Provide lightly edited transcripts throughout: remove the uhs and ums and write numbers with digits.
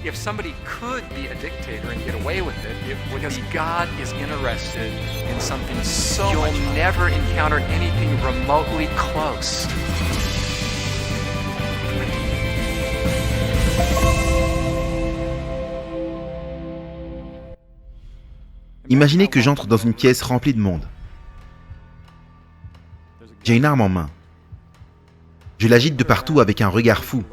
If somebody could be a dictator and get away with it, it would be God is interested in something so much. You'll never encounter anything remotely close. Imaginez que j'entre dans une pièce remplie de monde. J'ai une arme en main. Je l'agite de partout avec un regard fou.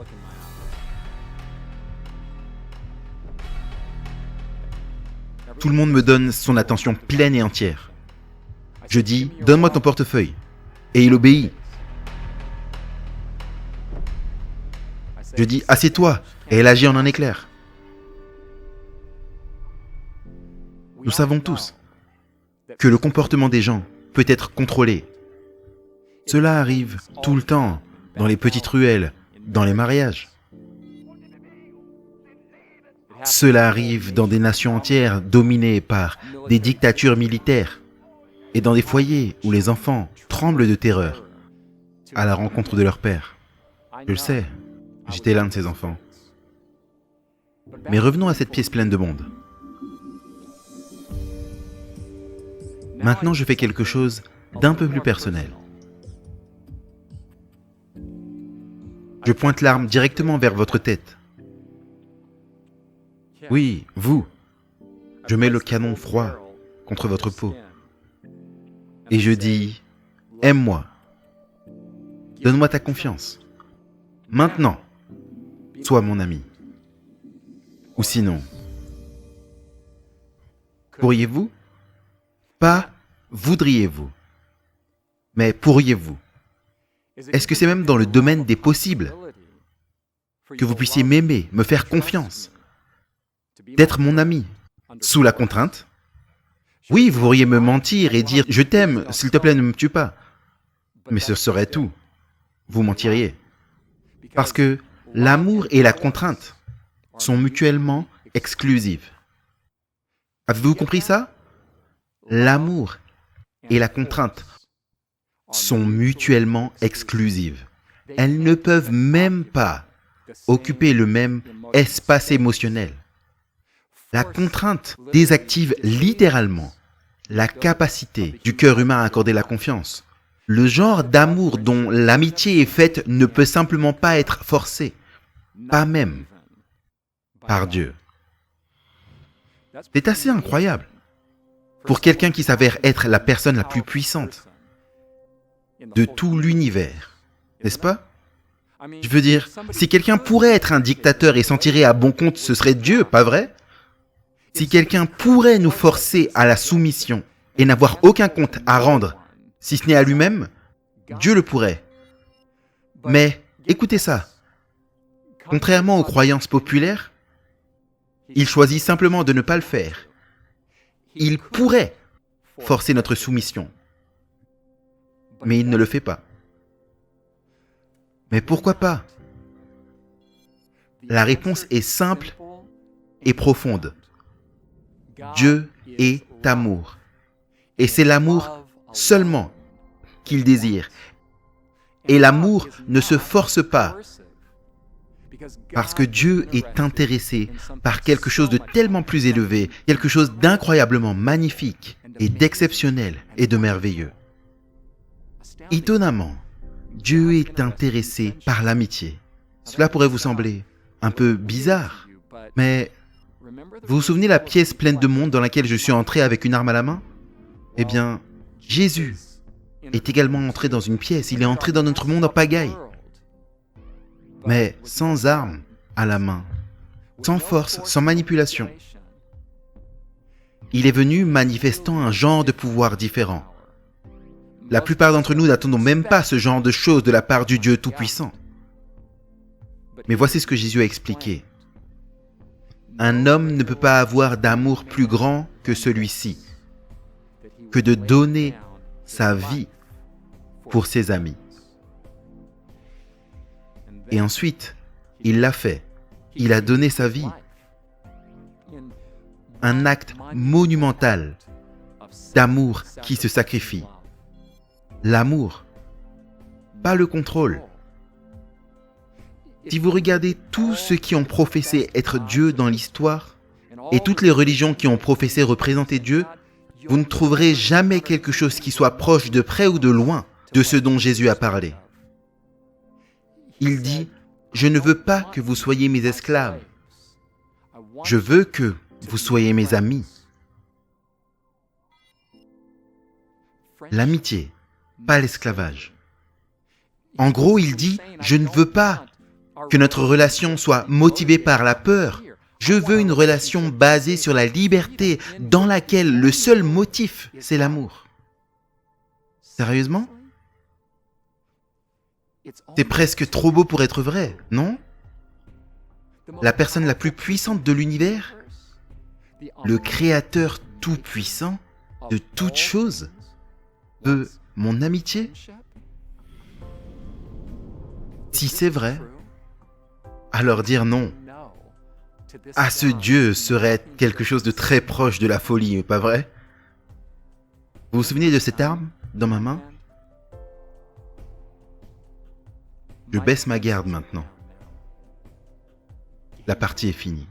Tout le monde me donne son attention pleine et entière. Je dis « Donne-moi ton portefeuille » et il obéit. Je dis « Assieds-toi » et elle agit en un éclair. Nous savons tous que le comportement des gens peut être contrôlé. Cela arrive tout le temps, dans les petites ruelles, dans les mariages. Cela arrive dans des nations entières dominées par des dictatures militaires et dans des foyers où les enfants tremblent de terreur à la rencontre de leur père. Je le sais, j'étais l'un de ces enfants. Mais revenons à cette pièce pleine de monde. Maintenant, je fais quelque chose d'un peu plus personnel. Je pointe l'arme directement vers votre tête. Oui, vous. Je mets le canon froid contre votre peau. Et je dis, aime-moi. Donne-moi ta confiance. Maintenant, sois mon ami. Ou sinon, pourriez-vous? Pas voudriez-vous, mais pourriez-vous? Est-ce que c'est même dans le domaine des possibles que vous puissiez m'aimer, me faire confiance, d'être mon ami, sous la contrainte? Oui, vous pourriez me mentir et dire « Je t'aime, s'il te plaît, ne me tue pas ». Mais ce serait tout. Vous mentiriez. Parce que l'amour et la contrainte sont mutuellement exclusives. Avez-vous compris ça? L'amour et la contrainte sont mutuellement exclusives. Elles ne peuvent même pas occuper le même espace émotionnel. La contrainte désactive littéralement la capacité du cœur humain à accorder la confiance. Le genre d'amour dont l'amitié est faite ne peut simplement pas être forcé, pas même par Dieu. C'est assez incroyable pour quelqu'un qui s'avère être la personne la plus puissante de tout l'univers, n'est-ce pas? Je veux dire, si quelqu'un pourrait être un dictateur et s'en tirer à bon compte, ce serait Dieu, pas vrai? Si quelqu'un pourrait nous forcer à la soumission et n'avoir aucun compte à rendre, si ce n'est à lui-même, Dieu le pourrait. Mais écoutez ça, contrairement aux croyances populaires, il choisit simplement de ne pas le faire. Il pourrait forcer notre soumission, mais il ne le fait pas. Mais pourquoi pas? La réponse est simple et profonde. Dieu est amour. Et c'est l'amour seulement qu'il désire. Et l'amour ne se force pas. Parce que Dieu est intéressé par quelque chose de tellement plus élevé, quelque chose d'incroyablement magnifique et d'exceptionnel et de merveilleux. Étonnamment, Dieu est intéressé par l'amitié. Cela pourrait vous sembler un peu bizarre, mais vous vous souvenez la pièce pleine de monde dans laquelle je suis entré avec une arme à la main? Eh bien, Jésus est également entré dans une pièce, il est entré dans notre monde en pagaille. Mais sans armes à la main, sans force, sans manipulation. Il est venu manifestant un genre de pouvoir différent. La plupart d'entre nous n'attendons même pas ce genre de choses de la part du Dieu Tout-Puissant. Mais voici ce que Jésus a expliqué. Un homme ne peut pas avoir d'amour plus grand que celui-ci, que de donner sa vie pour ses amis. Et ensuite, il l'a fait. Il a donné sa vie. Un acte monumental d'amour qui se sacrifie. L'amour, pas le contrôle. Si vous regardez tous ceux qui ont professé être Dieu dans l'histoire, et toutes les religions qui ont professé représenter Dieu, vous ne trouverez jamais quelque chose qui soit proche de près ou de loin de ce dont Jésus a parlé. Il dit, « Je ne veux pas que vous soyez mes esclaves. Je veux que vous soyez mes amis. » L'amitié, pas l'esclavage. En gros, il dit, « Je ne veux pas que notre relation soit motivée par la peur. Je veux une relation basée sur la liberté dans laquelle le seul motif, c'est l'amour. » Sérieusement? C'est presque trop beau pour être vrai, non? La personne la plus puissante de l'univers, le Créateur tout-puissant de toutes choses, veut mon amitié? Si c'est vrai, alors dire non à ce Dieu serait quelque chose de très proche de la folie, pas vrai? Vous vous souvenez de cette arme dans ma main? Je baisse ma garde maintenant. La partie est finie.